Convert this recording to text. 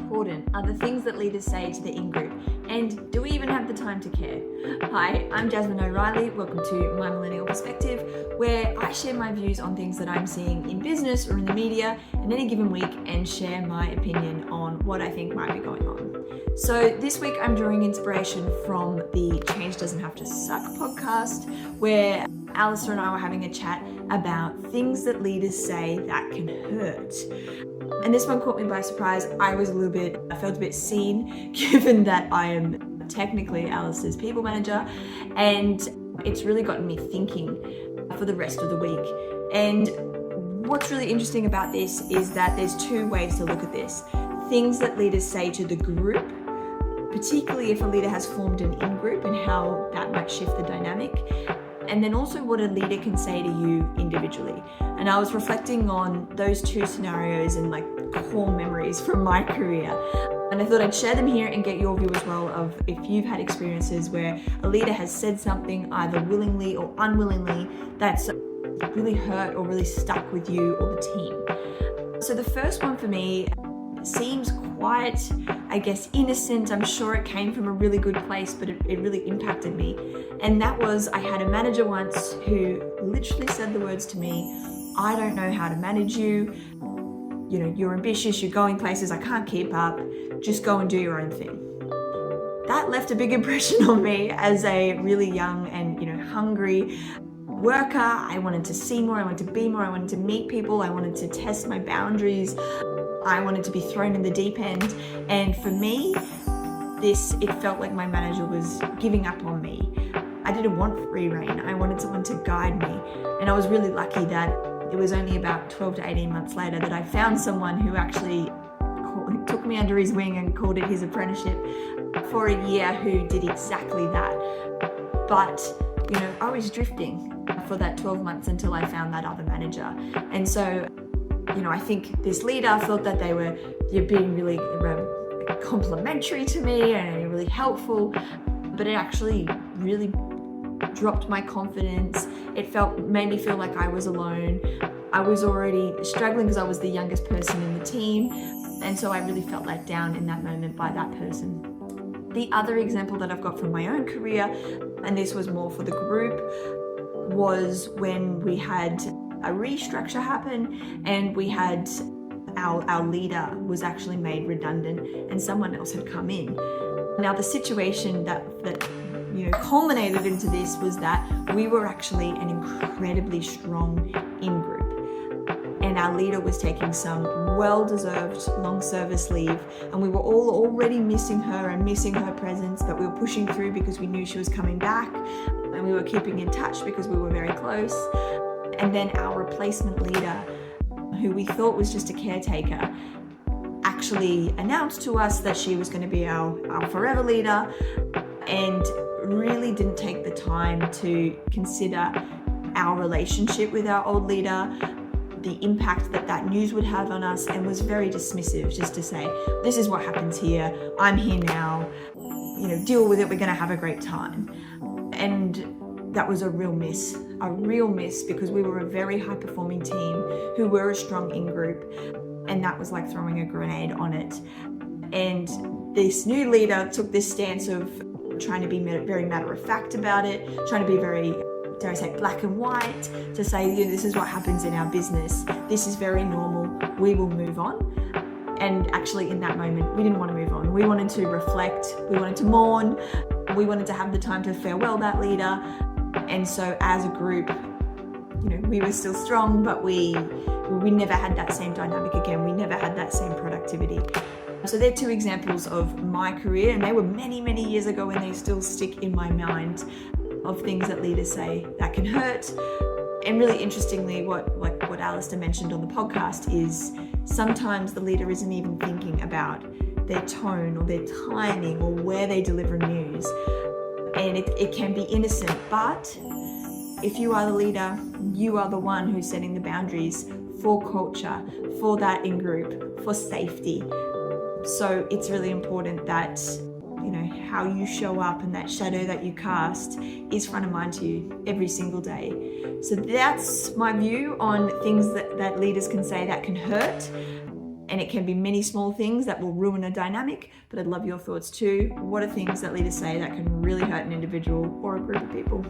important are the things that leaders say to the in-group? And do we even have the time to care? Hi, I'm Jasmine O'Reilly. Welcome to my Millennial Perspective, where I share my views on things that I'm seeing in business or in the media in any given week and share my opinion on what I think might be going on. So this week I'm drawing inspiration from the Change Doesn't Have to Suck podcast, where Alistair and I were having a chat about things that leaders say that can hurt. And this one caught me by surprise. I felt a bit seen, given that I am technically Alistair's people manager, and it's really gotten me thinking for the rest of the week. And what's really interesting about this is that there's two ways to look at this. Things that leaders say to the group, particularly if a leader has formed an in-group and how that might shift the dynamic. And then also what a leader can say to you individually. And I was reflecting on those two scenarios and core memories from my career. And I thought I'd share them here and get your view as well of if you've had experiences where a leader has said something either willingly or unwillingly that's really hurt or really stuck with you or the team. So the first one for me seems quite, innocent. I'm sure it came from a really good place, but it really impacted me. And that was, I had a manager once who literally said the words to me, "I don't know how to manage you. You're ambitious, you're going places, I can't keep up. Just go and do your own thing." That left a big impression on me as a really young and, hungry worker. I wanted to see more, I wanted to be more, I wanted to meet people, I wanted to test my boundaries. I wanted to be thrown in the deep end. And for me, it felt like my manager was giving up on me. I didn't want free rein. I wanted someone to guide me. And I was really lucky that it was only about 12 to 18 months later that I found someone who actually took me under his wing and called it his apprenticeship for a year, who did exactly that. But, I was drifting for that 12 months until I found that other manager. And so, I think this leader thought that you're being really complimentary to me and really helpful, but it actually really dropped my confidence. It made me feel like I was alone. I was already struggling because I was the youngest person in the team, and so I really felt let down in that moment by that person. The other example that I've got from my own career, and this was more for the group, was when we had a restructure happen and we had our leader was actually made redundant and someone else had come in. Now the situation that culminated into this was that we were actually an incredibly strong in-group, and our leader was taking some well-deserved long service leave, and we were all already missing her and missing her presence, but we were pushing through because we knew she was coming back, and we were keeping in touch because we were very close. And then our replacement leader, who we thought was just a caretaker, actually announced to us that she was going to be our forever leader, and really didn't take the time to consider our relationship with our old leader, the impact that news would have on us, and was very dismissive, just to say, "This is what happens here, I'm here now, deal with it, we're going to have a great time." And that was a real miss, because we were a very high performing team who were a strong in-group, and that was like throwing a grenade on it. And this new leader took this stance of trying to be very matter of fact about it, trying to be very, dare I say, black and white, to say, this is what happens in our business, this is very normal, we will move on. And actually in that moment, we didn't want to move on. We wanted to reflect, we wanted to mourn, we wanted to have the time to farewell that leader. And so as a group, we were still strong, but we never had that same dynamic again. We never had that same productivity. So they're two examples of my career, and they were many, many years ago, and they still stick in my mind, of things that leaders say that can hurt. And really interestingly, what Alistair mentioned on the podcast is sometimes the leader isn't even thinking about their tone or their timing or where they deliver news. And it can be innocent, but if you are the leader, you are the one who's setting the boundaries for culture, for that in-group, for safety. So it's really important that, how you show up and that shadow that you cast is front of mind to you every single day. So that's my view on things that leaders can say that can hurt. And it can be many small things that will ruin a dynamic, but I'd love your thoughts too. What are things that leaders say that can really hurt an individual or a group of people?